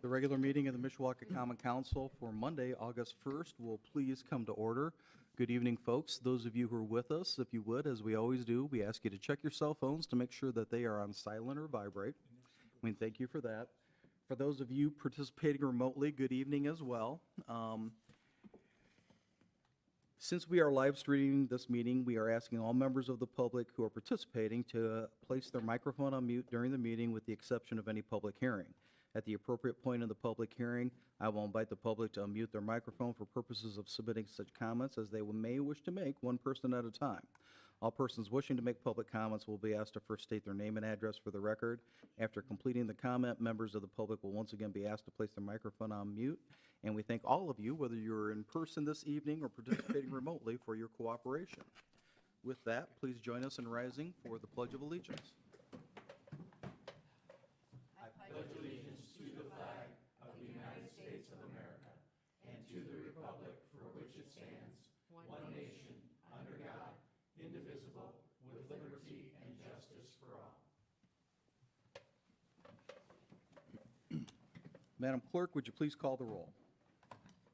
The regular meeting of the Mishawaka Common Council for Monday, August 1st will please come to order. Good evening, folks. Those of you who are with us, if you would, as we always do, we ask you to check your cell phones to make sure that they are on silent or vibrate. We thank you for that. For those of you participating remotely, good evening as well. Since we are live streaming this meeting, we are asking all members of the public who are participating to place their microphone on mute during the meeting with the exception of any public hearing. At the appropriate point in the public hearing, I will invite the public to unmute their microphone for purposes of submitting such comments as they may wish to make, one person at a time. All persons wishing to make public comments will be asked to first state their name and address for the record. After completing the comment, members of the public will once again be asked to place their microphone on mute. And we thank all of you, whether you're in person this evening or participating remotely, for your cooperation. With that, please join us in rising for the Pledge of Allegiance. Madam Clerk, would you please call the roll?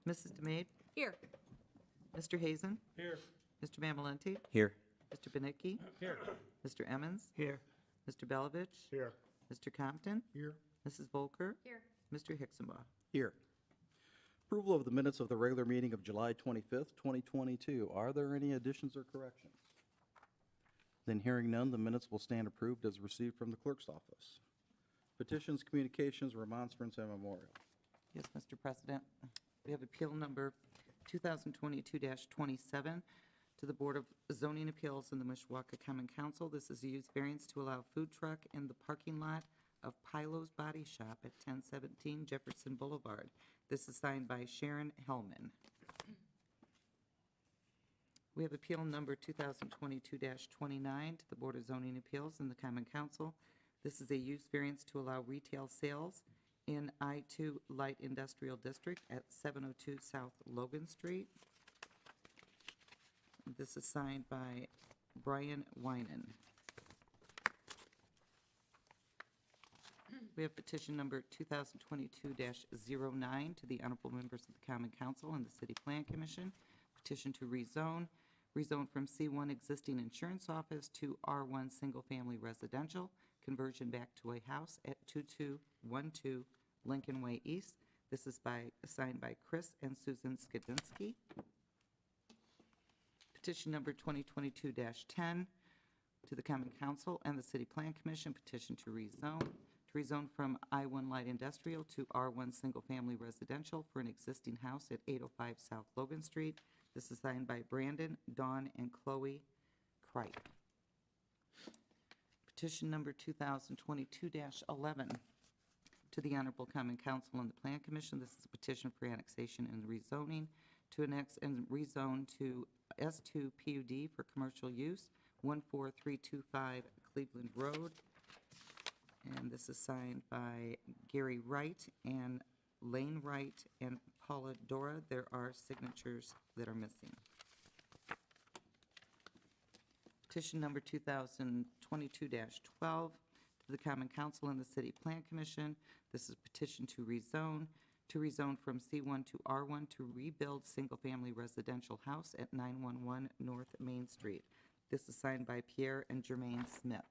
Mrs. DeMade? Here. Mr. Hazen? Here. Mr. Mamalenti? Here. Mr. Benicki? Here. Mr. Emmons? Here. Mr. Belovich? Here. Mr. Compton? Here. Mrs. Volker? Here. Mr. Hicksonbaugh? Here. Approval of the minutes of the regular meeting of July 25th, 2022. Are there any additions or corrections? Then hearing none, the minutes will stand approved as received from the clerk's office. Petitions, communications, remonstrance, and memorial. Yes, Mr. President. We have appeal number 2022-27 to the Board of Zoning Appeals in the Mishawaka Common Council. This is a use variance to allow food truck in the parking lot of Pilo's Body Shop at 1017 Jefferson Boulevard. This is signed by Sharon Hellman. We have appeal number 2022-29 to the Board of Zoning Appeals in the Common Council. This is a use variance to allow retail sales in I-2 Light Industrial District at 702 South Logan Street. This is signed by Brian Winan. We have petition number 2022-09 to the honorable members of the Common Council and the City Plan Commission. Petition to rezone from C1 existing insurance office to R1 single-family residential, conversion back to a house at 2212 Lincoln Way East. This is signed by Chris and Susan Skidinski. Petition number 2022-10 to the Common Council and the City Plan Commission. Petition to rezone from I-1 Light Industrial to R1 Single Family Residential for an existing house at 805 South Logan Street. This is signed by Brandon, Dawn, and Chloe Kripe. Petition number 2022-11 to the Honorable Common Council and the Plan Commission. This is a petition for annexation and rezoning to annex and rezone to S2 PUD for commercial use, 14325 Cleveland Road. And this is signed by Gary Wright and Lane Wright and Paula Dora. There are signatures that are missing. Petition number 2022-12 to the Common Council and the City Plan Commission. This is petition to rezone from C1 to R1 to rebuild single-family residential house at 911 North Main Street. This is signed by Pierre and Jermaine Smith.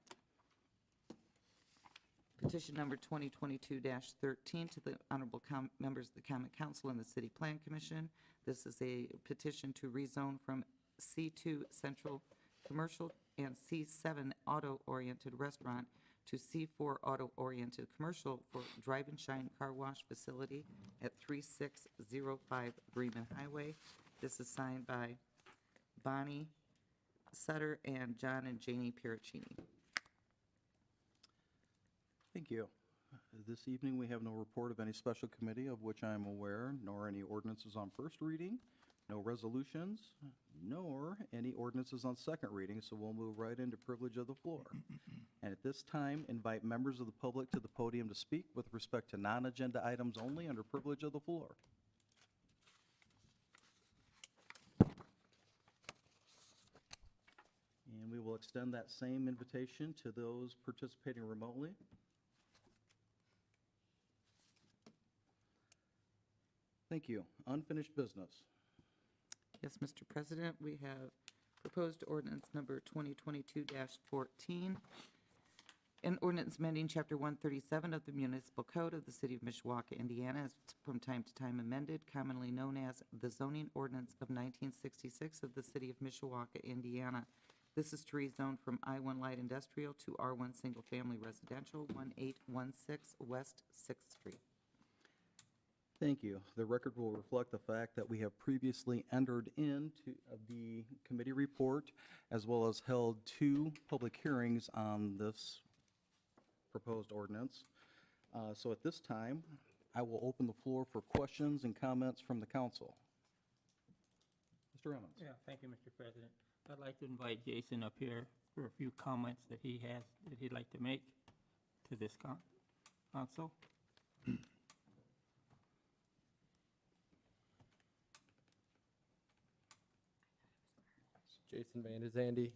Petition number 2022-13 to the honorable members of the Common Council and the City Plan Commission. This is a petition to rezone from C2 Central Commercial and C7 Auto-Oriented Restaurant to C4 Auto-Oriented Commercial for Drive and Shine Car Wash Facility at 3605 Bremen Highway. This is signed by Bonnie Sutter and John and Janie Piricini. Thank you. This evening, we have no report of any special committee of which I am aware, nor any ordinances on first reading, no resolutions, nor any ordinances on second reading, so we'll move right into privilege of the floor. And at this time, invite members of the public to the podium to speak with respect to non-agenda items only under privilege of the floor. And we will extend that same invitation to those participating remotely. Thank you. Unfinished business. Yes, Mr. President, we have proposed ordinance number 2022-14, an ordinance amending Chapter 137 of the Municipal Code of the City of Mishawaka, Indiana, as from time to time amended, commonly known as the zoning ordinance of 1966 of the City of Mishawaka, Indiana. This is to rezone from I-1 Light Industrial to R1 Single Family Residential, 1816 West 6th Street. Thank you. The record will reflect the fact that we have previously entered into the committee report as well as held 2 public hearings on this proposed ordinance. So at this time, I will open the floor for questions and comments from the council. Mr. Emmons? Yeah, thank you, Mr. President. I'd like to invite Jason up here for a few comments that he has, that he'd like to make to this council. Jason Van de Zandy,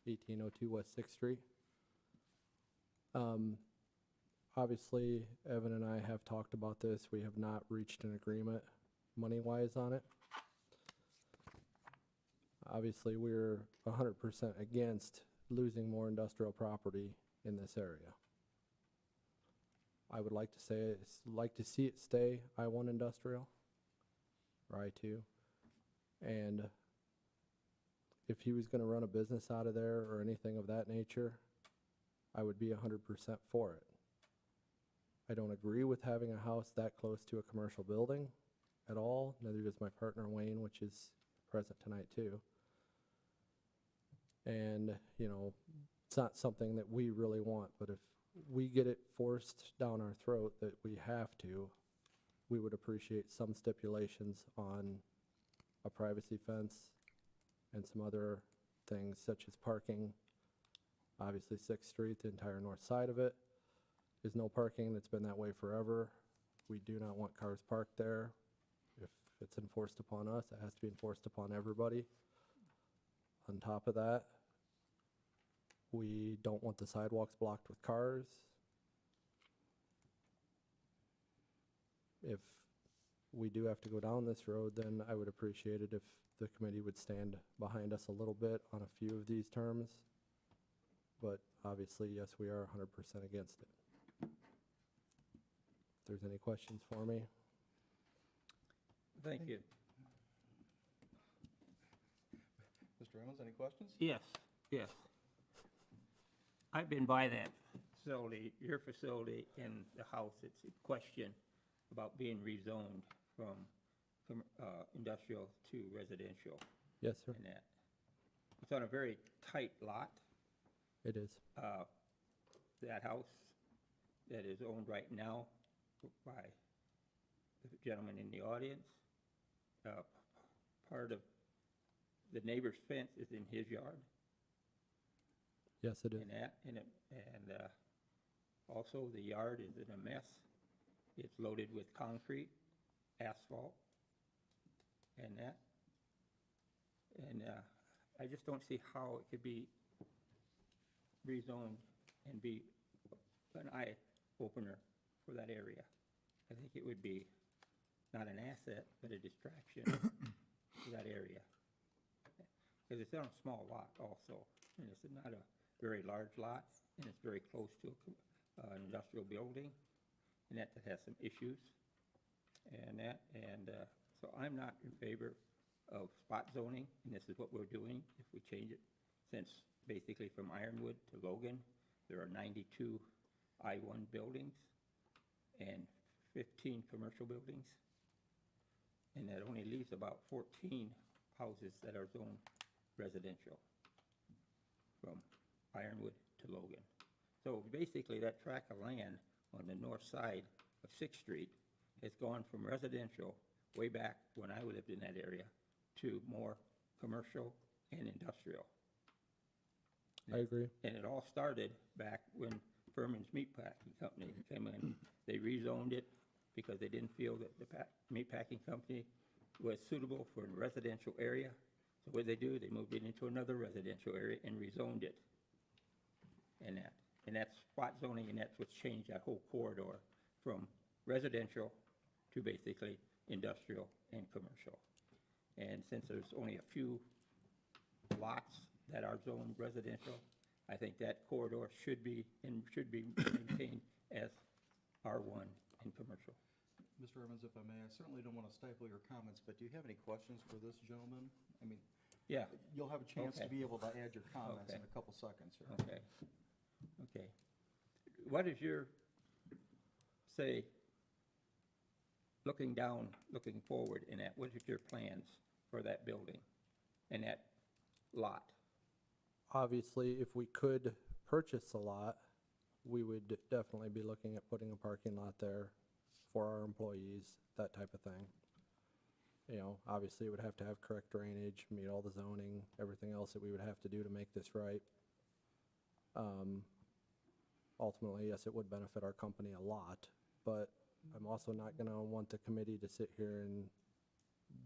1802 West 6th Street. Obviously, Evan and I have talked about this. We have not reached an agreement money-wise on it. Obviously, we're 100% against losing more industrial property in this area. I would like to say, like to see it stay I-1 industrial, or I-2, and if he was going to run a business out of there or anything of that nature, I would be 100% for it. I don't agree with having a house that close to a commercial building at all. Neither does my partner Wayne, which is present tonight too. And, you know, it's not something that we really want, but if we get it forced down our throat that we have to, we would appreciate some stipulations on a privacy fence and some other things such as parking. Obviously 6th Street, the entire north side of it is no parking. It's been that way forever. We do not want cars parked there. If it's enforced upon us, it has to be enforced upon everybody. On top of that, we don't want the sidewalks blocked with cars. If we do have to go down this road, then I would appreciate it if the committee would stand behind us a little bit on a few of these terms. But obviously, yes, we are 100% against it. If there's any questions for me. Thank you. Mr. Emmons, any questions? Yes, yes. I've been by that facility, your facility, and the house that's in question about being rezoned from industrial to residential Yes, sir. and that. It's on a very tight lot. It is. That house that is owned right now by the gentleman in the audience, part of the neighbor's fence is in his yard. Yes, it is. And also the yard is in a mess. It's loaded with concrete, asphalt, and that. And I just don't see how it could be rezoned and be an eye-opener for that area. I think it would be not an asset, but a distraction to that area. Because it's on a small lot also, and it's not a very large lot, and it's very close to an industrial building, and that has some issues, and that, and so I'm not in favor of spot zoning, and this is what we're doing if we change it, since basically from Ironwood to Logan, there are 92 I-1 buildings and 15 commercial buildings, and that only leaves about 14 houses that are zoned residential from Ironwood to Logan. So basically, that tract of land on the north side of 6th Street has gone from residential way back when I lived in that area to more commercial and industrial. I agree. And it all started back when Furman's Meatpacking Company came in. They rezoned it because they didn't feel that the meatpacking company was suitable for a residential area. So what they do, they moved it into another residential area and rezoned it. And that's spot zoning, and that's what's changed that whole corridor from residential to basically industrial and commercial. And since there's only a few lots that are zoned residential, I think that corridor should be maintained as R1 in commercial. Mr. Evans, if I may, I certainly don't want to stifle your comments, but do you have any questions for this gentleman? I mean, Yeah, you'll have a chance to Okay. be able to add your comments in Okay. a couple seconds here. okay, okay. What is your, say, looking down, looking forward in that, what is your plans for that building and that lot? Obviously, if we could purchase a lot, we would definitely be looking at putting a parking lot there for our employees, that type of thing. You know, obviously, it would have to have correct drainage, meet all the zoning, everything else that we would have to do to make this right. Ultimately, yes, it would benefit our company a lot, but I'm also not gonna want the committee to sit here and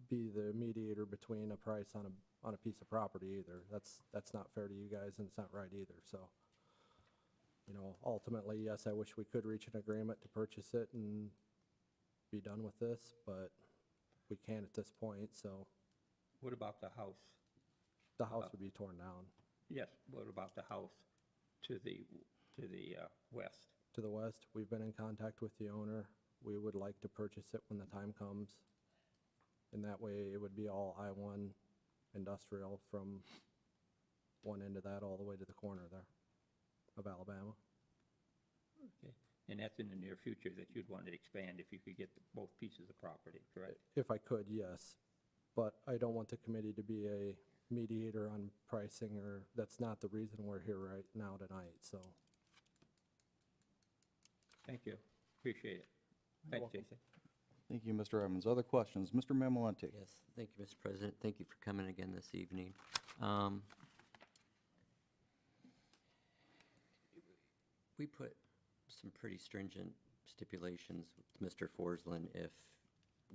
be the mediator between a price on a piece of property either. That's not fair to you guys, and it's not right either, so. You know, ultimately, yes, I wish we could reach an agreement to purchase it and be done with this, but we can't at this point, so What about the house? the house would be torn down. Yes, what about the house to the west? To the west, we've been in contact with the owner. We would like to purchase it when the time comes. And that way, it would be all I-1 industrial from one end of that all the way to the corner there of Alabama. Okay. And that's in the near future that you'd want to expand if you could get both pieces of property, correct? If I could, yes. But I don't want the committee to be a mediator on pricing, or that's not the reason we're here right now tonight, so. Thank you, appreciate it. Thanks, welcome. Jason. Thank you, Mr. Evans. Other questions? Mr. Mamalante? Yes, thank you, Mr. President. Thank you for coming again this evening. We put some pretty stringent stipulations with Mr. Forsland if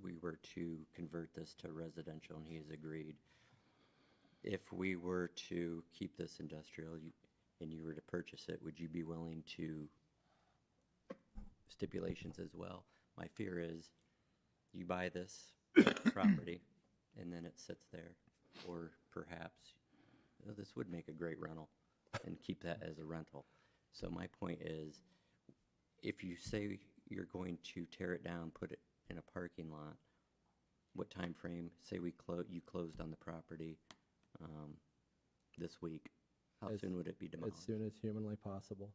we were to convert this to residential, and he has agreed. If we were to keep this industrial and you were to purchase it, would you be willing to stipulations as well? My fear is you buy this property and then it sits there, or perhaps this would make a great rental and keep that as a rental. So my point is, if you say you're going to tear it down, put it in a parking lot, what time frame? Say you closed on the property this week. How As- soon would it be As demolished? soon as humanly possible.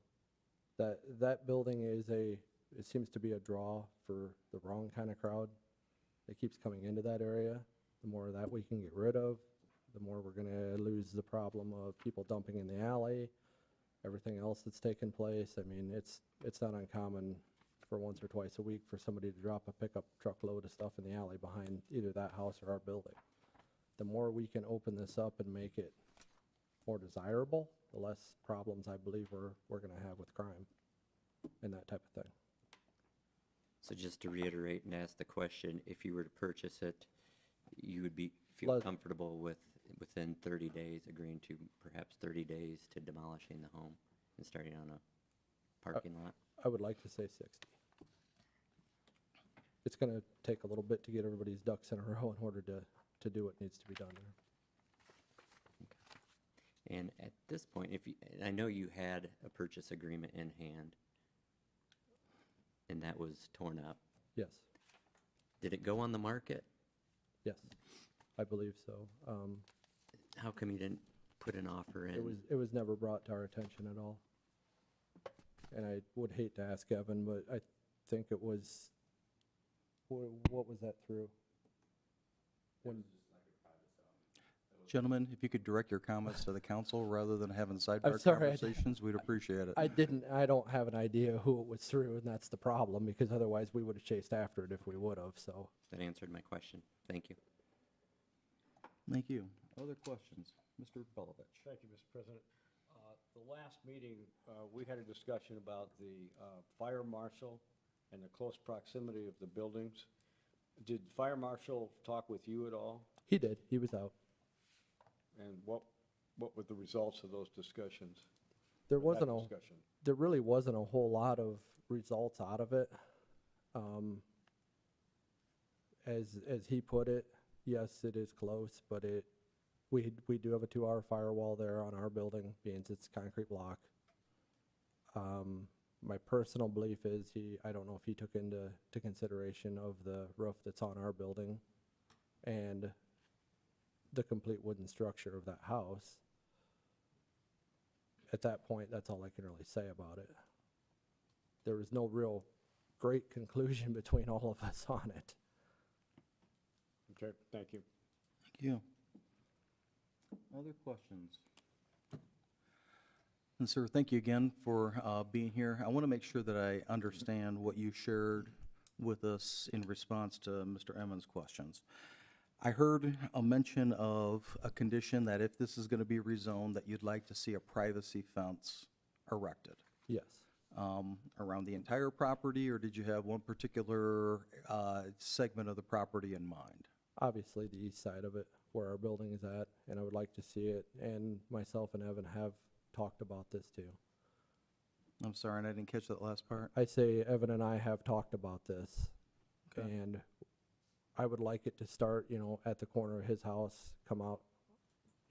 That building it seems to be a draw for the wrong kind of crowd. It keeps coming into that area. The more of that we can get rid of, the more we're gonna lose the problem of people dumping in the alley, everything else that's taken place. I mean, it's not uncommon for once or twice a week for somebody to drop a pickup truck load of stuff in the alley behind either that house or our building. The more we can open this up and make it more desirable, the less problems I believe we're gonna have with crime and that type of thing. So just to reiterate and ask the question, if you were to purchase it, you would feel Let- comfortable within 30 days, agreeing to perhaps 30 days to demolishing the home and starting on a parking lot? I would like to say 60. It's gonna take a little bit to get everybody's ducks in a row in order to do what needs to be done there. And at this point, and I know you had a purchase agreement in hand, and that was torn up. Yes, Did it go on the market? yes, I believe so. How come you didn't put an offer in? It was never brought to our attention at all. And I would hate to ask Evan, but I think it was, what was that through? When, Gentlemen, if you could direct your comments to the council rather than having sidebar sorry, conversations, we'd appreciate it. I don't have an idea who it was through, and that's the problem, because otherwise we would have chased after it if we would have, so. That answered my question. Thank you. Thank you. Other questions? Mr. Belovich? Thank you, Mr. President. The last meeting, we had a discussion about the fire marshal and the close proximity of the buildings. Did fire marshal talk with you at all? He did, he was out. And what were the results of those discussions? There That wasn't a, discussion? there really wasn't a whole lot of results out of it. as he put it, yes, it is close, but we do have a 2-hour firewall there on our building, being it's concrete block. My personal belief is I don't know if he took into consideration of the roof that's on our building and the complete wooden structure of that house. At that point, that's all I can really say about it. There was no real great conclusion between all of us on it. Okay, thank you. Thank you. Other questions? And sir, thank you again for being here. I want to make sure that I understand what you shared with us in response to Mr. Emmons' questions. I heard a mention of a condition that if this is going to be rezoned, that you'd like to see a privacy fence erected Yes. around the entire property, or did you have one particular segment of the property in mind? Obviously, the east side of it, where our building is at, and I would like to see it, and myself and Evan have talked about this too. I'm sorry, and I didn't catch that last part. I say Evan and I have talked about this, Okay. and I would like it to start, at the corner of his house, come out,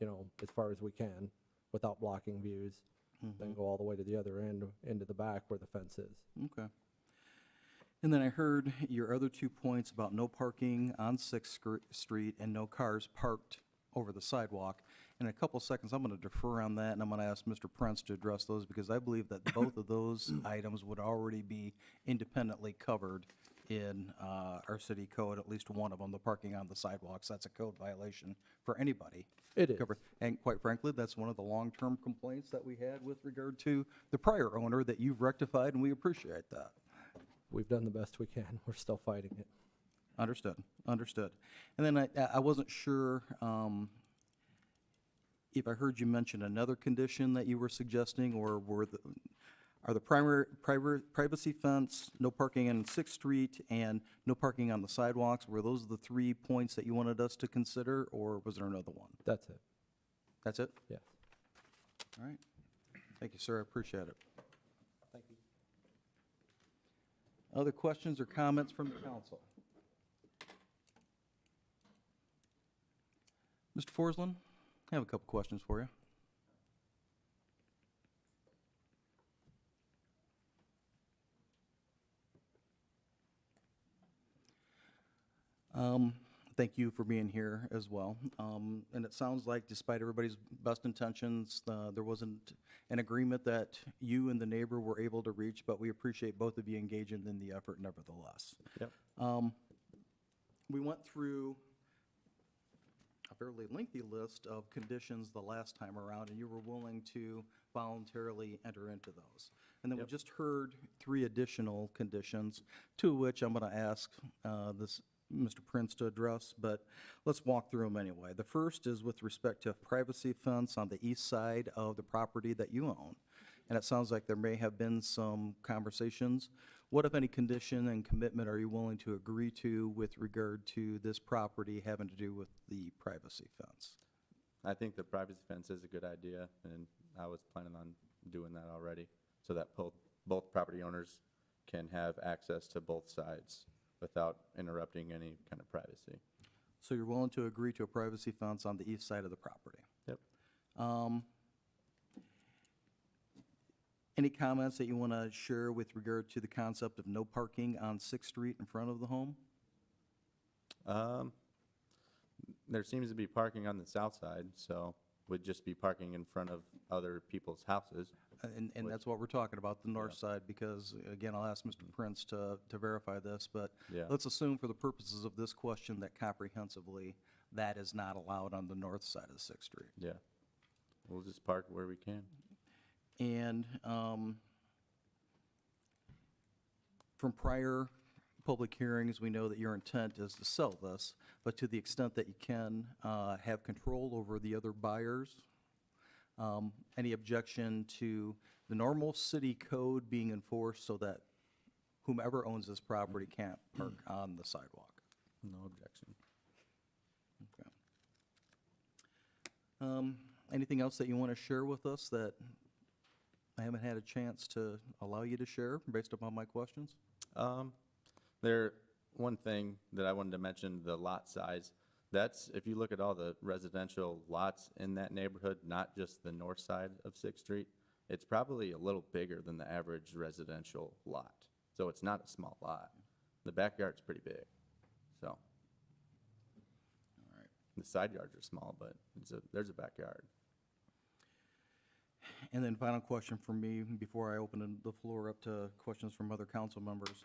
as far as we can, without blocking views, then go all the way to the other end, into the back where the fence is. Okay. And then I heard your other 2 points about no parking on Sixth Street and no cars parked over the sidewalk. In a couple seconds, I'm going to defer on that, and I'm going to ask Mr. Prince to address those, because I believe that both of those items would already be independently covered in our city code, at least one of them, the parking on the sidewalks. That's a code violation for anybody. It is. Covered. And quite frankly, that's one of the long-term complaints that we had with regard to the prior owner that you've rectified, and we appreciate that. We've done the best we can. We're still fighting it. Understood, understood. And then I wasn't sure if I heard you mention another condition that you were suggesting, or are the privacy fence, no parking on Sixth Street, and no parking on the sidewalks, were those the 3 points that you wanted us to consider, or was there another one? That's it. That's it? Yes. All right. Thank you, sir, I appreciate it. Thank you. Other questions or comments from the council? Mr. Forsland, I have a couple questions for you. Thank you for being here as well. And it sounds like despite everybody's best intentions, there wasn't an agreement that you and the neighbor were able to reach, but we appreciate both of you engaging in the effort nevertheless. Yep. We went through a fairly lengthy list of conditions the last time around, and you were willing to voluntarily enter into those. And then we just heard 3 additional conditions, 2 of which I'm going to ask Mr. Prince to address, but let's walk through them anyway. The first is with respect to a privacy fence on the east side of the property that you own. And it sounds like there may have been some conversations. What, if any, condition and commitment are you willing to agree to with regard to this property having to do with the privacy fence? I think the privacy fence is a good idea, and I was planning on doing that already, so that both property owners can have access to both sides without interrupting any kind of privacy. So you're willing to agree to a privacy fence on the east side of the property? Yep. Any comments that you want to share with regard to the concept of no parking on Sixth Street in front of the home? There seems to be parking on the south side, so would just be parking in front of other people's houses. And that's what we're talking about, the north side, because, again, I'll ask Mr. Prince to verify this, but Yeah. let's assume for the purposes of this question that comprehensively, that is not allowed on the north side of Sixth Street. Yeah. We'll just park where we can. And from prior public hearings, we know that your intent is to sell this, but to the extent that you can have control over the other buyers, any objection to the normal city code being enforced so that whomever owns this property can't park on the sidewalk? No objection. Okay. Anything else that you want to share with us that I haven't had a chance to allow you to share based upon my questions? one thing that I wanted to mention, the lot size, that's, if you look at all the residential lots in that neighborhood, not just the north side of Sixth Street, it's probably a little bigger than the average residential lot. So it's not a small lot. The backyard's pretty big, so. All right. The side yards are small, but there's a backyard. And then final question from me before I open the floor up to questions from other council members.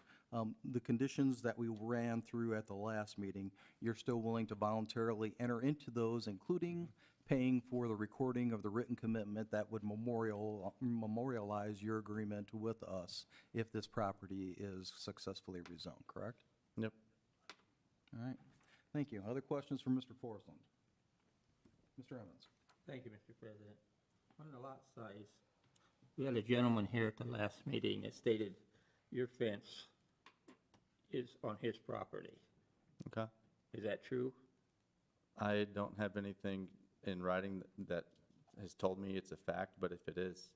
The conditions that we ran through at the last meeting, you're still willing to voluntarily enter into those, including paying for the recording of the written commitment that would memorialize your agreement with us if this property is successfully rezoned, correct? Yep. All right, thank you. Other questions from Mr. Forsland? Mr. Evans? Thank you, Mr. President. On the lot size, we had a gentleman here at the last meeting that stated your fence is on his property. Okay. Is that true? I don't have anything in writing that has told me it's a fact, but if it is,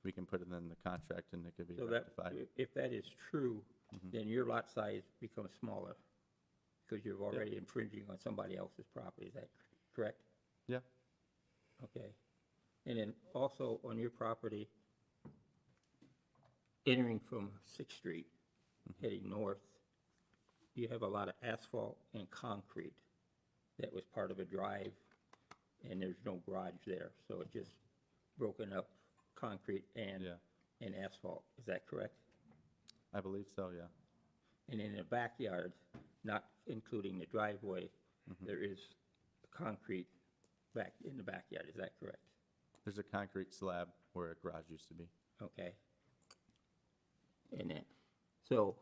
we can put it in the contract and it could be So that, rectified. if that is true, then your lot size becomes smaller because you're already infringing on somebody else's property. Is that correct? Yeah. Okay. And then also on your property, entering from Sixth Street, heading north, you have a lot of asphalt and concrete that was part of a drive, and there's no garage there, so it's just broken up concrete and, Yeah. and asphalt. Is that correct? I believe so, yeah. And in the backyard, not including the driveway, there is concrete back in the backyard. Is that correct? There's a concrete slab where a garage used to be. Okay. And then, so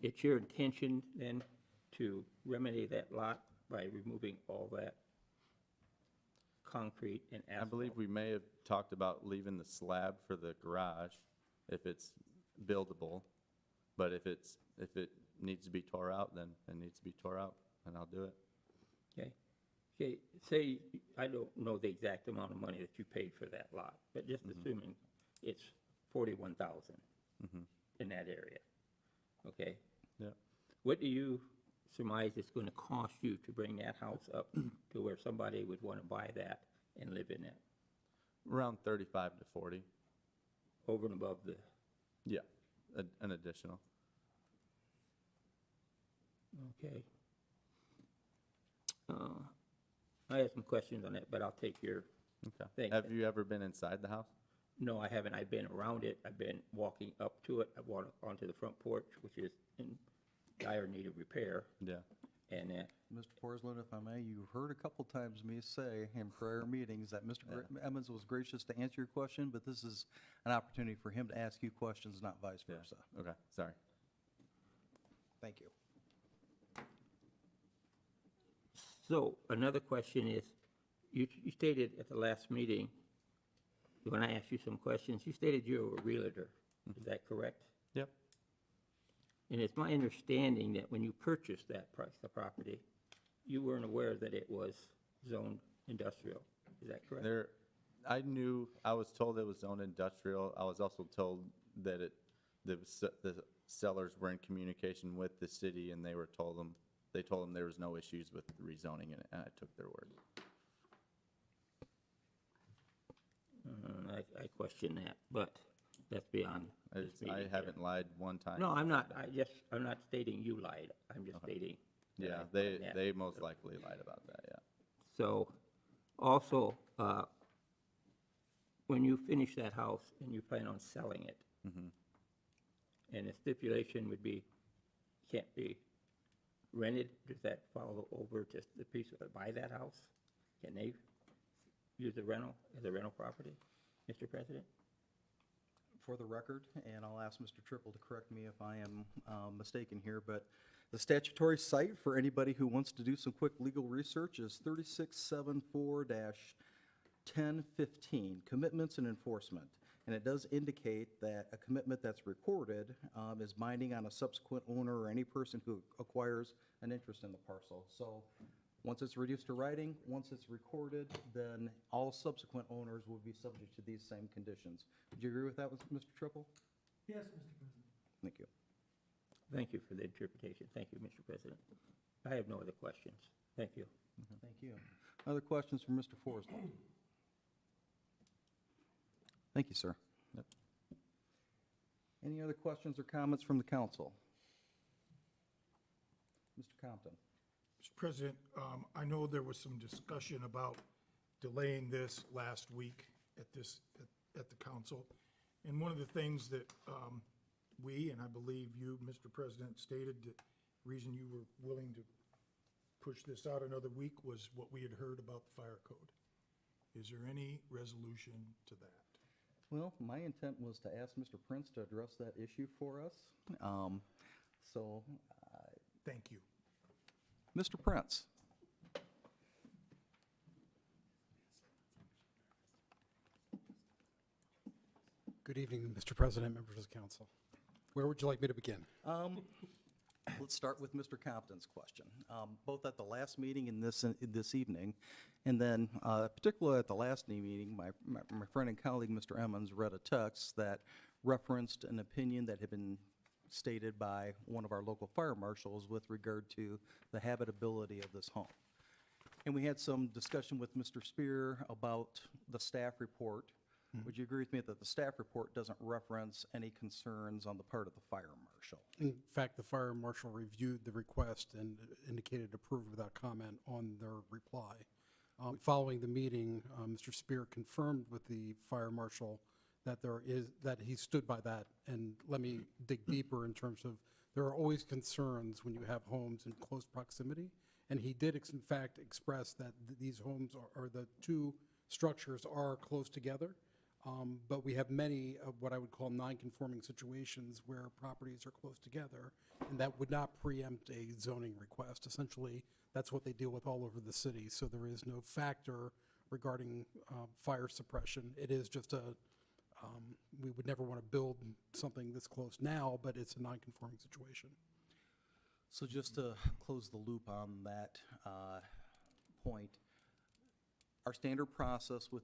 it's your intention then to remedy that lot by removing all that concrete and I asphalt? believe we may have talked about leaving the slab for the garage if it's buildable, but if it needs to be tore out, then it needs to be tore out, and I'll do it. Okay. Okay, say, I don't know the exact amount of money that you paid for that lot, but just assuming it's 41,000 in that area, okay? Yeah. What do you surmise it's gonna cost you to bring that house up to where somebody would wanna buy that and live in it, Around 35 to 40. over and above the, Yeah, an additional. okay? I have some questions on that, but I'll take your, Okay. Thank Have you ever been inside the house? no, I haven't, I've been around it, I've been walking up to it, I've walked onto the front porch, which is in dire need of repair, Yeah. and, Mr. Forsland, if I may, you heard a couple times me say in prior meetings that Mr. Evans was gracious to answer your question, but this is an opportunity for him to ask you questions, not vice Yeah. versa. Okay, sorry. Thank you. so, another question is, you stated at the last meeting, when I asked you some questions, you stated you were a realtor, is that correct? Yep. And it's my understanding that when you purchased that the property, you weren't aware that it was zoned industrial, is that correct? I was told it was zoned industrial. I was also told that the sellers were in communication with the city, and they told them there was no issues with rezoning it, and I took their word. I question that, but that's beyond this meeting I here. haven't lied one time. No, I'm not, I'm not stating you lied, I'm just stating. that Yeah, I found that. they most likely lied about that, yeah. So, also, when you finish that house and you plan on selling it, and the stipulation would be, can't be rented, does that follow over to the people that buy that house? Can they use the rental as a rental property, Mr. President? For the record, and I'll ask Mr. Triple to correct me if I am mistaken here, but the statutory site for anybody who wants to do some quick legal research is 3674-1015, Commitments and Enforcement. And it does indicate that a commitment that's recorded is binding on a subsequent owner or any person who acquires an interest in the parcel. So once it's reduced to writing, once it's recorded, then all subsequent owners will be subject to these same conditions. Would you agree with that, Mr. Triple? Yes, Mr. President. Thank you. Thank you for the interpretation. Thank you, Mr. President. I have no other questions. Thank you. Thank you. Other questions from Mr. Forslund? Thank you, sir. Any other questions or comments from the council? Mr. Compton? Mr. President, I know there was some discussion about delaying this last week at the council. And one of the things that we, and I believe you, Mr. President, stated that the reason you were willing to push this out another week was what we had heard about the fire code. Is there any resolution to that? Well, my intent was to ask Mr. Prince to address that issue for us. So, Thank you. Mr. Prince? Good evening, Mr. President, members of the council. Where would you like me to begin? Let's start with Mr. Compton's question, both at the last meeting and this evening, and then particularly at the last meeting, my friend and colleague, Mr. Emmons, read a text that referenced an opinion that had been stated by one of our local fire marshals with regard to the habitability of this home. And we had some discussion with Mr. Spear about the staff report. Would you agree with me that the staff report doesn't reference any concerns on the part of the fire marshal? In fact, the fire marshal reviewed the request and indicated approval without comment on their reply. Following the meeting, Mr. Spear confirmed with the fire marshal that that he stood by that. And let me dig deeper in terms of, there are always concerns when you have homes in close proximity. And he did, in fact, express that these homes or the two structures are close together. But we have many of what I would call non-conforming situations where properties are close together, and that would not preempt a zoning request. Essentially, that's what they deal with all over the city, so there is no factor regarding fire suppression. It is just we would never want to build something this close now, but it's a non-conforming situation. So just to close the loop on that point, our standard process with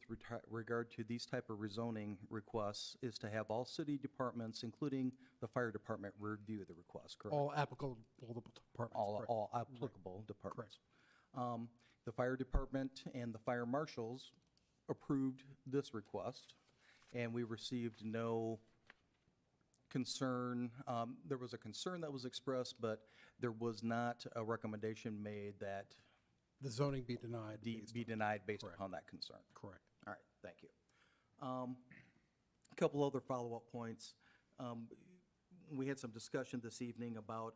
regard to these type of rezoning requests is to have all city departments, including the fire department, review the request, correct? All applicable departments. correct. All applicable departments. The fire department and the fire marshals approved this request, and we received no concern. There was a concern that was expressed, but there was not a recommendation made that The zoning be denied. be denied based Correct. upon that concern. Correct. All right, thank you. A couple other follow-up points. We had some discussion this evening about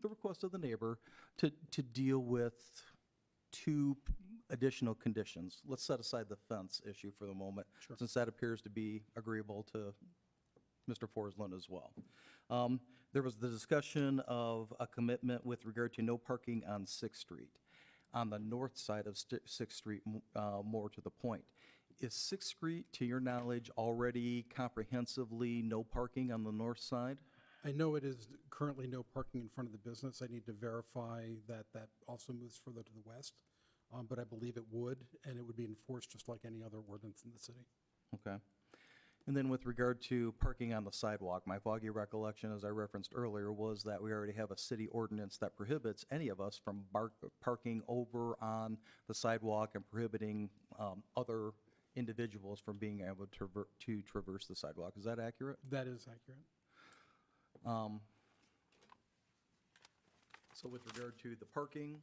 the request of the neighbor to deal with two additional conditions. Let's set aside the fence issue for the moment, since that appears to be agreeable to Mr. Forslund as well. There was the discussion of a commitment with regard to no parking on 6th Street. On the north side of 6th Street, more to the point. Is 6th Street, to your knowledge, already comprehensively no parking on the north side? I know it is currently no parking in front of the business. I need to verify that that also moves further to the west, but I believe it would, and it would be enforced just like any other ordinance in the city. Okay. And then with regard to parking on the sidewalk, my foggy recollection, as I referenced earlier, was that we already have a city ordinance that prohibits any of us from parking over on the sidewalk and prohibiting other individuals from being able to traverse the sidewalk. Is that accurate? That is accurate. So with regard to the parking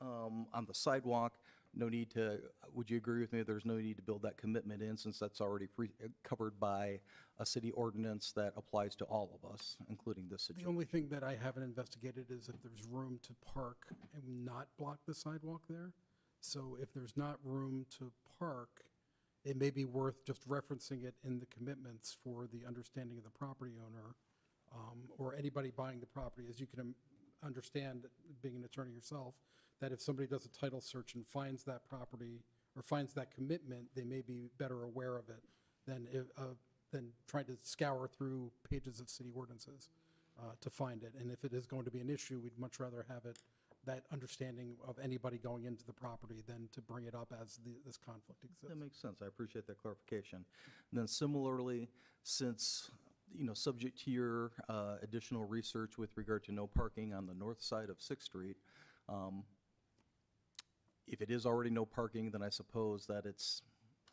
on the sidewalk, no need to, would you agree with me, there's no need to build that commitment in since that's already covered by a city ordinance that applies to all of us, including this The situation? only thing that I haven't investigated is if there's room to park and not block the sidewalk there. So if there's not room to park, it may be worth just referencing it in the commitments for the understanding of the property owner or anybody buying the property. As you can understand, being an attorney yourself, that if somebody does a title search and finds that property or finds that commitment, they may be better aware of it than trying to scour through pages of city ordinances to find it. And if it is going to be an issue, we'd much rather have it, that understanding of anybody going into the property than to bring it up as this conflict exists. That makes sense. I appreciate that clarification. And then similarly, since subject to your additional research with regard to no parking on the north side of Sixth Street, if it is already no parking, then I suppose that it's,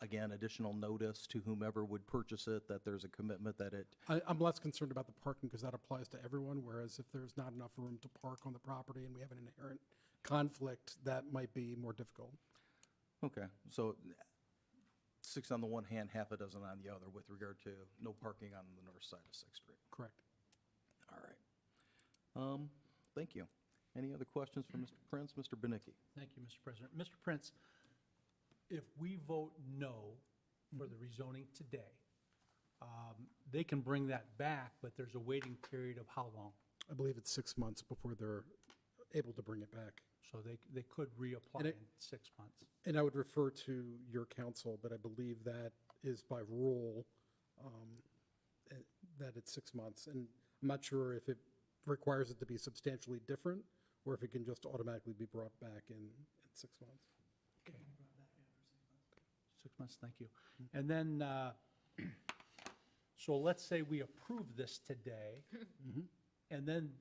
again, additional notice to whomever would purchase it, that there's a commitment that it, I'm less concerned about the parking because that applies to everyone, whereas if there's not enough room to park on the property and we have an inherent conflict, that might be more difficult. okay, so 6 on the one hand, half a dozen on the other with regard to no parking on the north side of Sixth Street. Correct. All right. Thank you. Any other questions for Mr. Prince? Mr. Benicki? Thank you, Mr. President. Mr. Prince, if we vote no for the rezoning today, they can bring that back, but there's a waiting period of how long? I believe it's 6 months before they're able to bring it back. So they could reapply And in it- 6 months. And I would refer to your counsel, but I believe that is by rule, that it's 6 months. And I'm not sure if it requires it to be substantially different, or if it can just automatically be brought back in 6 months. Okay. 6 months, thank you. And then, so let's say we approve this today, and then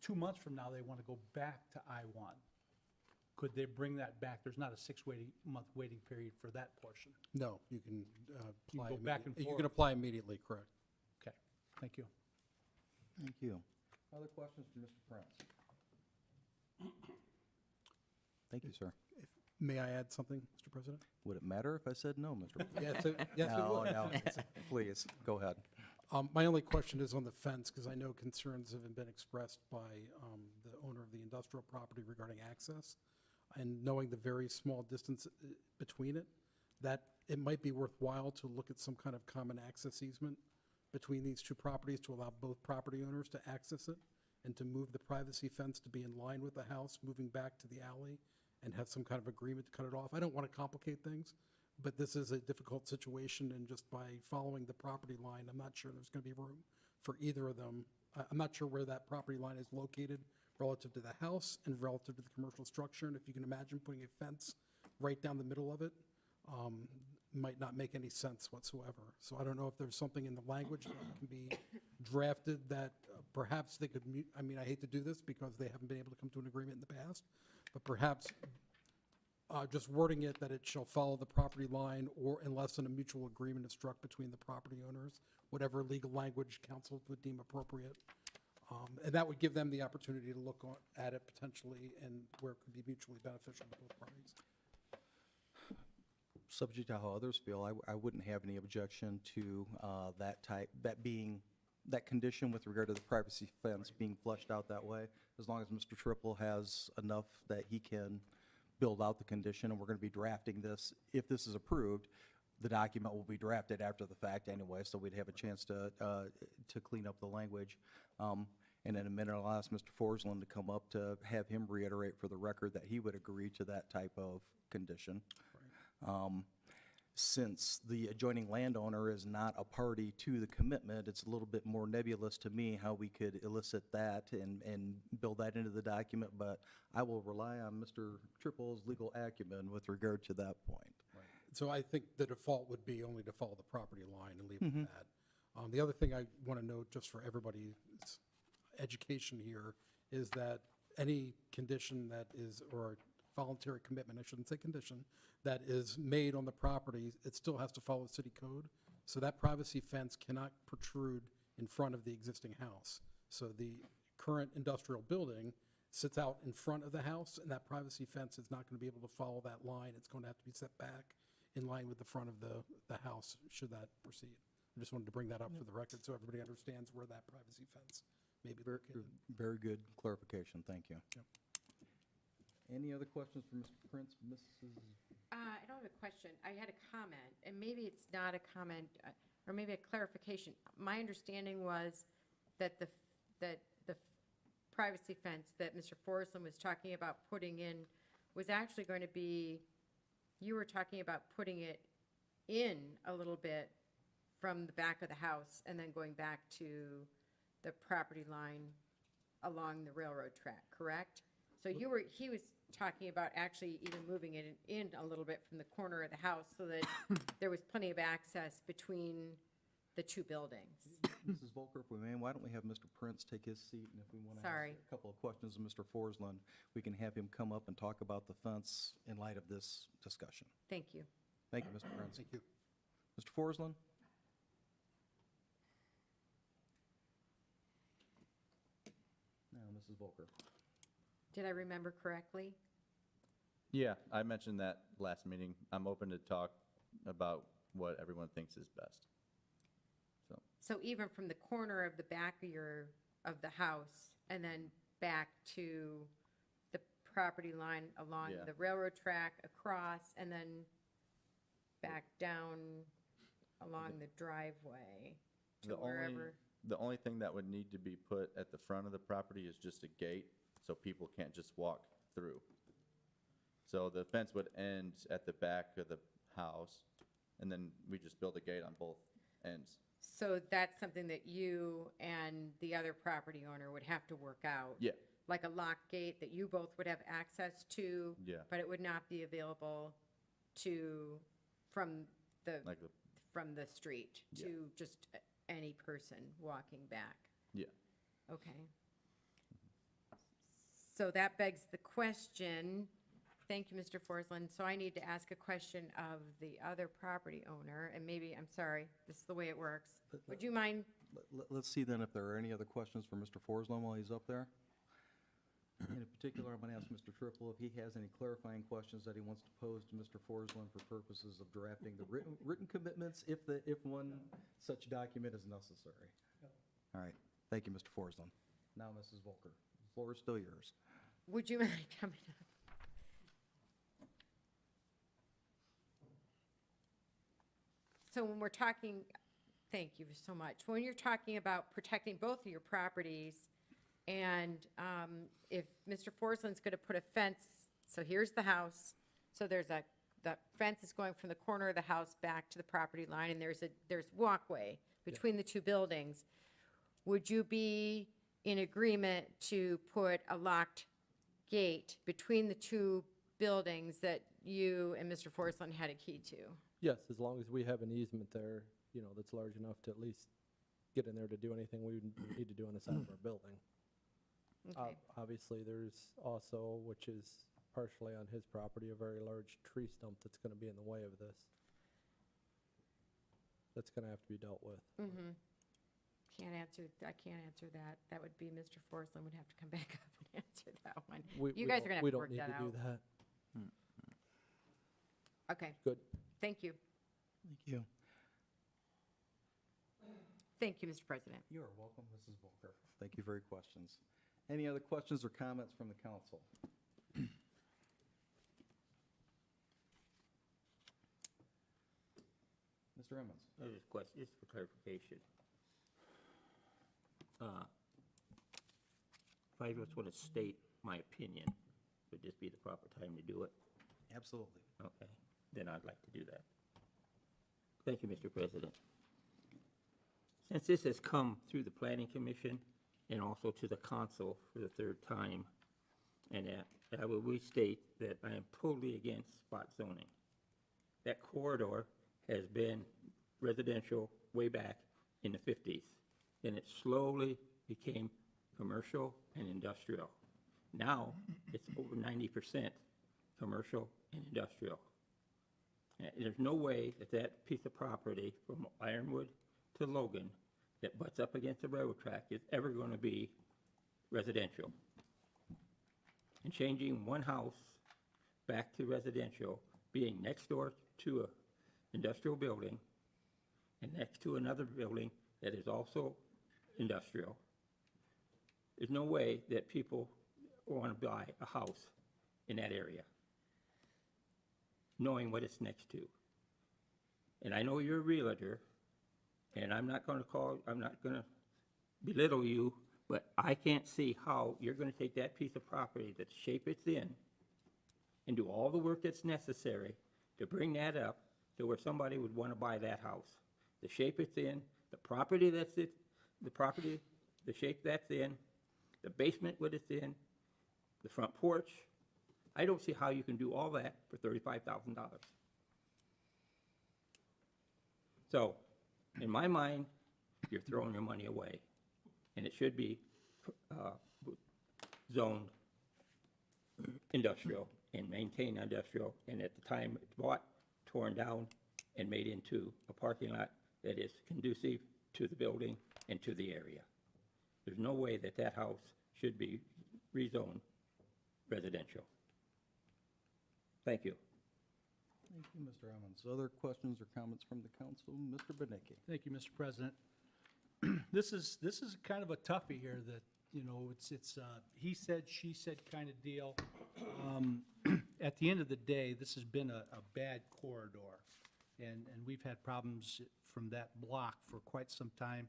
2 months from now, they want to go back to I-1. Could they bring that back? There's not a 6-month waiting period for that portion. No, you can apply. go back and You forth. can apply immediately, correct. Okay, thank you. Thank you. Other questions for Mr. Prince? Thank you, sir. May I add something, Mr. President? Would it matter if I said no, Mr. Prince? Yes, it No, would. no, please, go ahead. My only question is on the fence, because I know concerns have been expressed by the owner of the industrial property regarding access, and knowing the very small distance between it, that it might be worthwhile to look at some kind of common access easement between these two properties to allow both property owners to access it, and to move the privacy fence to be in line with the house, moving back to the alley, and have some kind of agreement to cut it off. I don't want to complicate things, but this is a difficult situation, and just by following the property line, I'm not sure there's going to be room for either of them. I'm not sure where that property line is located relative to the house and relative to the commercial structure, and if you can imagine putting a fence right down the middle of it, might not make any sense whatsoever. So I don't know if there's something in the language that can be drafted that perhaps they could, I mean, I hate to do this because they haven't been able to come to an agreement in the past, but perhaps just wording it that it shall follow the property line, or unless a mutual agreement is struck between the property owners, whatever legal language council would deem appropriate. And that would give them the opportunity to look at it potentially, and where it could be mutually beneficial to both parties. Subject to how others feel, I wouldn't have any objection to that condition with regard to the privacy fence being fleshed out that way, as long as Mr. Triple has enough that he can build out the condition, and we're going to be drafting this. If this is approved, the document will be drafted after the fact anyway, so we'd have a chance to clean up the language. And in a minute, I'll ask Mr. Forsland to come up to have him reiterate for the record that he would agree to that type of condition. Since the adjoining landowner is not a party to the commitment, it's a little bit more nebulous to me how we could elicit that and build that into the document, but I will rely on Mr. Triple's legal acumen with regard to that point. So I think the default would be only to follow the property line and leave it at that. The other thing I want to note, just for everybody's education here, is that any condition that is, or voluntary commitment, I shouldn't say condition, that is made on the property, it still has to follow city code. So that privacy fence cannot protrude in front of the existing house. So the current industrial building sits out in front of the house, and that privacy fence is not going to be able to follow that line. It's going to have to be set back in line with the front of the house, should that proceed. I just wanted to bring that up for the record, so everybody understands where that privacy fence may be located. Very good clarification, thank you. Yep. Any other questions for Mr. Prince? Mrs.? I don't have a question. I had a comment, and maybe it's not a comment, or maybe a clarification. My understanding was that the privacy fence that Mr. Forsland was talking about putting in was actually going to be, you were talking about putting it in a little bit from the back of the house and then going back to the property line along the railroad track, correct? So he was talking about actually even moving it in a little bit from the corner of the house so that there was plenty of access between the two buildings. Mrs. Volker, if we may, why don't we have Mr. Prince take his seat, and if we want to ask Sorry. a couple of questions of Mr. Forsland, we can have him come up and talk about the fence in light of this discussion. Thank you. Thank you, Mr. Prince. Thank you. Mr. Forsland? Now, Mrs. Volker. Did I remember correctly? Yeah, I mentioned that last meeting. I'm open to talk about what everyone thinks is best. So, So even from the corner of the back of the house, and then back to the property line along Yeah. the railroad track, across, and then back down along the driveway to the only, wherever? the only thing that would need to be put at the front of the property is just a gate, so people can't just walk through. So the fence would end at the back of the house, and then we just build a gate on both ends. So that's something that you and the other property owner would have to work out? Yeah, Like a lock gate that you both would have access to? Yeah. But it would not be available from the like the, from the street Yeah. to just any person walking back? yeah. Okay. So that begs the question, thank you, Mr. Forsland. So I need to ask a question of the other property owner, and maybe, I'm sorry, this is the way it works. Would you mind, Let's see then if there are any other questions for Mr. Forsland while he's up there. In particular, I'm going to ask Mr. Triple if he has any clarifying questions that he wants to pose to Mr. Forsland for purposes of drafting the written commitments, if one such document is necessary. All right, thank you, Mr. Forsland. Now, Mrs. Volker, the floor is still yours. would you mind coming up? So when we're talking, thank you so much. When you're talking about protecting both of your properties, and if Mr. Forsland's going to put a fence, so here's the house, so the fence is going from the corner of the house back to the property line, and there's walkway between the two buildings. Would you be in agreement to put a locked gate between the two buildings that you and Mr. Forsland had a key to? Yes, as long as we have an easement there, that's large enough to at least get in there to do anything we would need to do on the side of our building. Okay. Obviously, there's also, which is partially on his property, a very large tree stump that's going to be in the way of this. That's going to have to be dealt with. I can't answer that. That would be Mr. Forsland would have to come back up and answer that one. You guys are gonna have to work that out. We don't need to do that. Okay, Good. thank you. Thank you. Thank you, Mr. President. You are welcome, Mrs. Volker. Thank you for your questions. Any other questions or comments from the council? Mr. Emmons? Just question, just for clarification. If I just want to state my opinion, would this be the proper time to do it? Absolutely. Okay, then I'd like to do that. Thank you, Mr. President. Since this has come through the Planning Commission and also to the council for the third time, and I will restate that I am totally against spot zoning. That corridor has been residential way back in the 50s. Then it slowly became commercial and industrial. Now, it's over 90% commercial and industrial. And there's no way that that piece of property from Ironwood to Logan that butts up against the railroad track is ever going to be residential. And changing one house back to residential, being next door to a industrial building and next to another building that is also industrial, there's no way that people want to buy a house in that area, knowing what it's next to. And I know you're a realtor, and I'm not going to belittle you, but I can't see how you're going to take that piece of property, the shape it's in, and do all the work that's necessary to bring that up to where somebody would want to buy that house. The shape it's in, the property that's it, the shape that's in, the basement what it's in, the front porch. I don't see how you can do all that for $35,000. So, in my mind, you're throwing your money away. And it should be zoned industrial and maintained industrial, and at the time it's bought, torn down, and made into a parking lot that is conducive to the building and to the area. There's no way that that house should be rezoned residential. Thank you. Thank you, Mr. Emmons. Other questions or comments from the council? Mr. Benicki? Thank you, Mr. President. This is kind of a toughie here that, it's he said, she said kind of deal. At the end of the day, this has been a bad corridor, and we've had problems from that block for quite some time.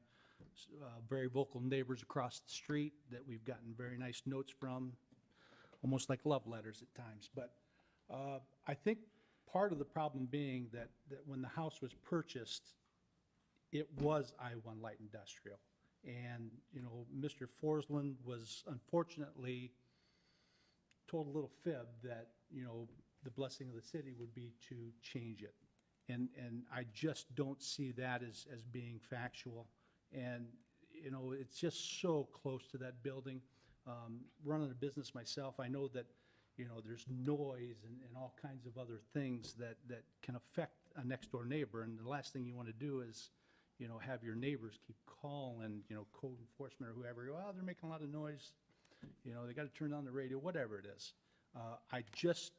Very vocal neighbors across the street that we've gotten very nice notes from, almost like love letters at times. But I think part of the problem being that when the house was purchased, it was I-1 light industrial. And, Mr. Forsland was unfortunately told a little fib that, the blessing of the city would be to change it. And I just don't see that as being factual. And, it's just so close to that building. Running a business myself, I know that, there's noise and all kinds of other things that can affect a next-door neighbor. And the last thing you want to do is, have your neighbors keep calling, code enforcement or whoever, well, they're making a lot of noise, they got to turn on the radio, whatever it is. I just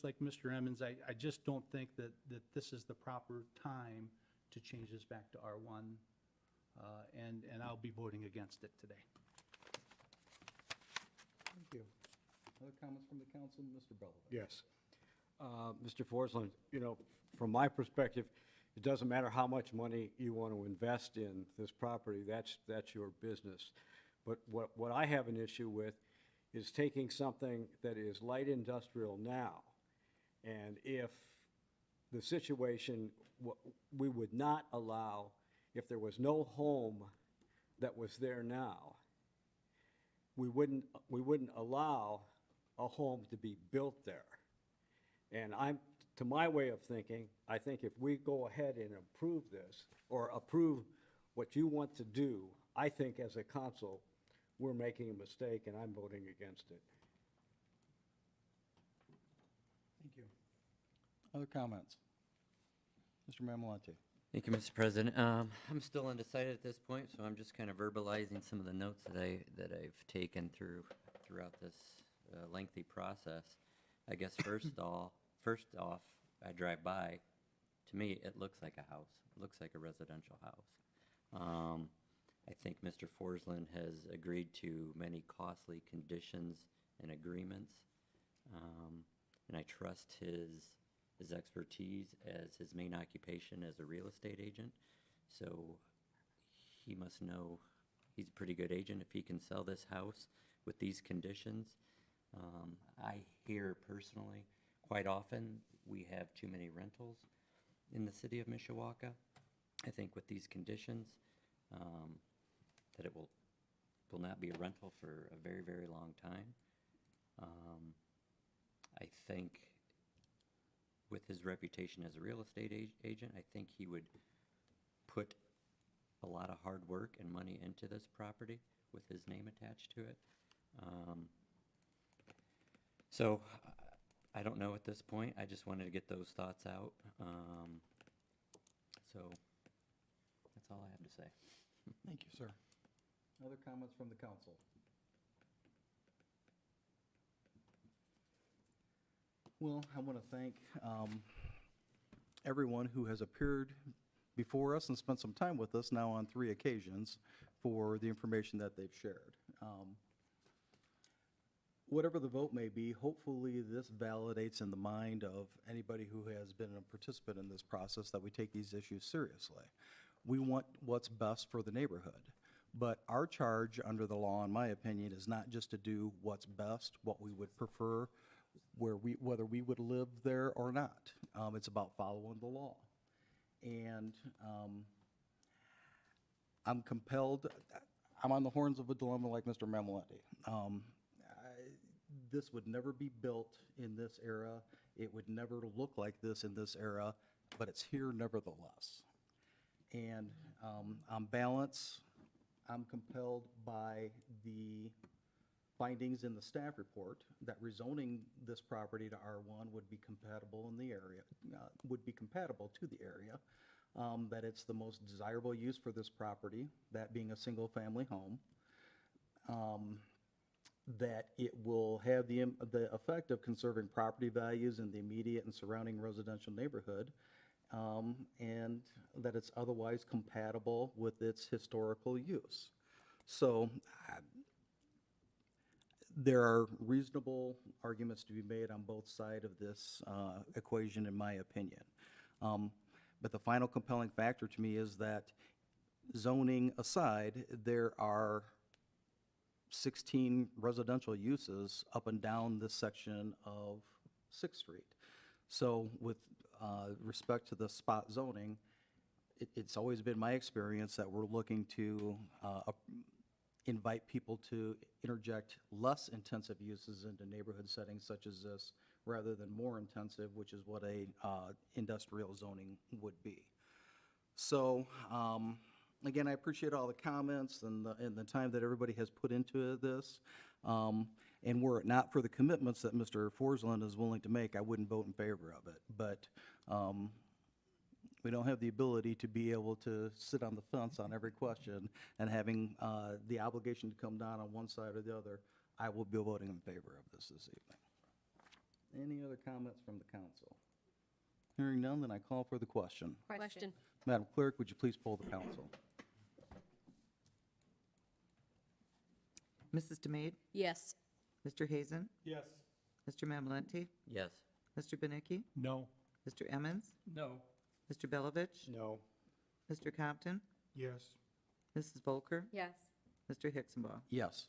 like Mr. Emmons, I just don't think that this is the proper time to change this back to R1, and I'll be voting against it today. Thank you. Other comments from the council? Mr. Belovitch? Yes. Mr. Forsland, from my perspective, it doesn't matter how much money you want to invest in this property, that's your business. But what I have an issue with is taking something that is light industrial now, and if the situation, we would not allow, if there was no home that was there now, we wouldn't allow a home to be built there. And to my way of thinking, I think if we go ahead and approve this, or approve what you want to do, I think as a council, we're making a mistake, and I'm voting against it. Thank you. Other comments? Mr. Mamalante? Thank you, Mr. President. I'm still undecided at this point, so I'm just kind of verbalizing some of the notes that I've taken throughout this lengthy process. I guess first off, I drive by. To me, it looks like a house. It looks like a residential house. I think Mr. Forsland has agreed to many costly conditions and agreements, and I trust his expertise as his main occupation as a real estate agent. So he must know he's a pretty good agent if he can sell this house with these conditions. I hear personally quite often we have too many rentals in the city of Mishawaka. I think with these conditions, that it will not be a rental for a very, very long time. I think with his reputation as a real estate agent, I think he would put a lot of hard work and money into this property with his name attached to it. So I don't know at this point. I just wanted to get those thoughts out. So that's all I have to say. Thank you, sir. Other comments from the council? Well, I want to thank everyone who has appeared before us and spent some time with us now on 3 occasions for the information that they've shared. Whatever the vote may be, hopefully this validates in the mind of anybody who has been a participant in this process that we take these issues seriously. We want what's best for the neighborhood. But our charge under the law, in my opinion, is not just to do what's best, what we would prefer, whether we would live there or not. It's about following the law. And I'm compelled, I'm on the horns of a dilemma like Mr. Mamalante. This would never be built in this era. It would never look like this in this era, but it's here nevertheless. And on balance, I'm compelled by the findings in the staff report that rezoning this property to R1 would be compatible in the area, would be compatible to the area, that it's the most desirable use for this property, that being a single-family home, that it will have the effect of conserving property values in the immediate and surrounding residential neighborhood, and that it's otherwise compatible with its historical use. So there are reasonable arguments to be made on both sides of this equation, in my opinion. But the final compelling factor to me is that zoning aside, there are 16 residential uses up and down this section of Sixth Street. So with respect to the spot zoning, it's always been my experience that we're looking to invite people to interject less intensive uses into neighborhood settings such as this, rather than more intensive, which is what a industrial zoning would be. So, again, I appreciate all the comments and the time that everybody has put into this. And were it not for the commitments that Mr. Forsland is willing to make, I wouldn't vote in favor of it. But we don't have the ability to be able to sit on the fence on every question, and having the obligation to come down on one side or the other. I will be voting in favor of this evening. Any other comments from the council? Hearing none, then I call for the question. Question. Madam Clerk, would you please poll the council? Mrs. DeMade? Yes. Mr. Hazen? Yes. Mr. Mamalenti? Yes. Mr. Benicki? No. Mr. Emmons? No. Mr. Belovich? No. Mr. Compton? Yes. Mrs. Volker? Yes. Mr. Hicksonbaugh? Yes.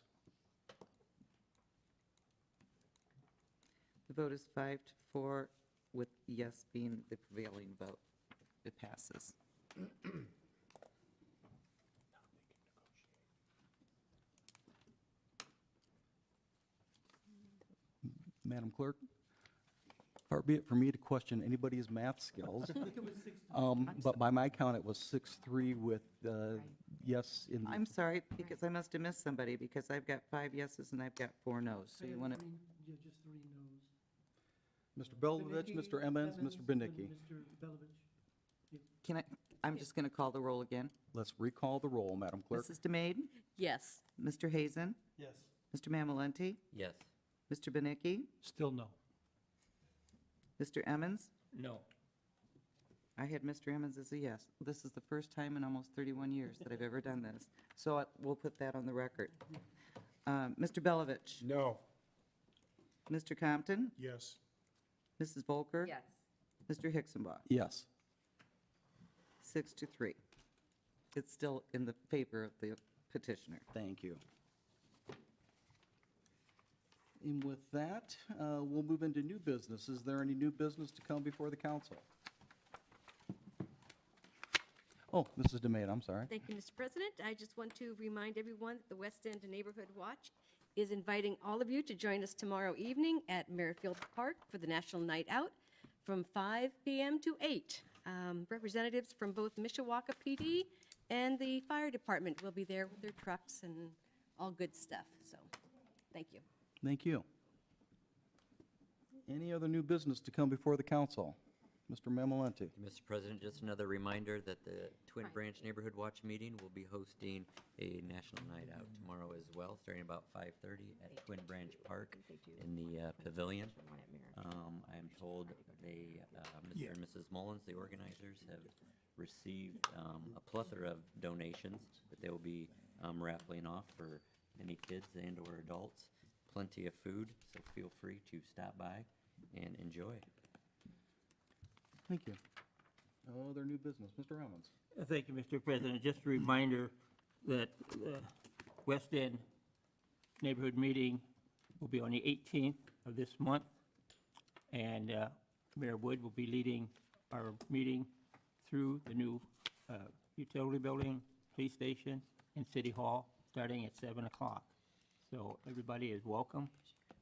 The vote is 5-4, with yes being the prevailing vote. It passes. Madam Clerk, far be it for me to question anybody's math skills. But by my count, it was 6-3 with yes in the. I'm sorry, because I must have missed somebody, because I've got 5 yeses and I've got 4 noes. So you want to, Just 3 noes. Mr. Belovich, Mr. Emmons, Mr. Benicki. Mr. Belovich. I'm just going to call the roll again. Let's recall the roll, Madam Clerk. Mrs. DeMade? Yes. Mr. Hazen? Yes. Mr. Mamalenti? Yes. Mr. Benicki? Still no. Mr. Emmons? No. I had Mr. Emmons as a yes. This is the first time in almost 31 years that I've ever done this. So we'll put that on the record. Mr. Belovich? No. Mr. Compton? Yes. Mrs. Volker? Yes. Mr. Hicksonbaugh? Yes. 6-3. It's still in the favor of the petitioner. Thank you. And with that, we'll move into new business. Is there any new business to come before the council? Oh, Mrs. DeMade, I'm sorry. Thank you, Mr. President. I just want to remind everyone that the West End Neighborhood Watch is inviting all of you to join us tomorrow evening at Merrifield Park for the National Night Out from 5 p.m. to 8. Representatives from both Mishawaka PD and the fire department will be there with their trucks and all good stuff. So, thank you. Thank you. Any other new business to come before the council? Mr. Mamalenti. Mr. President, just another reminder that the Twin Branch Neighborhood Watch meeting will be hosting a national night out tomorrow as well, starting about 5:30 at Twin Branch Park in the pavilion. I'm told they, Mr. and Mrs. Mullins, the organizers, have received a plethora of donations that they will be raffling off for any kids and/or adults. Plenty of food, so feel free to stop by and enjoy. Thank you. No other new business. Mr. Emmons. Thank you, Mr. President. Just a reminder that the West End Neighborhood Meeting will be on the 18th of this month, and Mayor Wood will be leading our meeting through the new utility building, police station, and City Hall, starting at 7 o'clock. So everybody is welcome,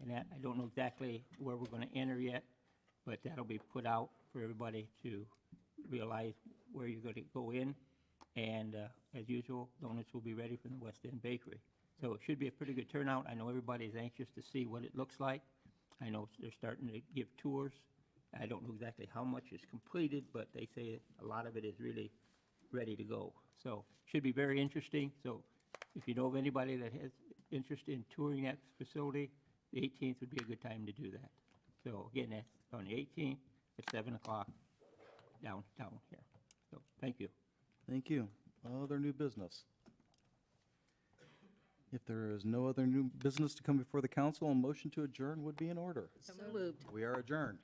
and I don't know exactly where we're going to enter yet, but that'll be put out for everybody to realize where you're going to go in And as usual, donuts will be ready from the West End Bakery. So it should be a pretty good turnout. I know everybody's anxious to see what it looks like. I know they're starting to give tours. I don't know exactly how much is completed, but they say a lot of it is really ready to go. So should be very interesting. So if you know of anybody that has interest in touring that facility, the 18th would be a good time to do that. So again, that's on the 18th at 7 o'clock downtown here. So thank you. Thank you. Other new business? If there is no other new business to come before the council, a motion to adjourn would be in order. So moved. We are adjourned.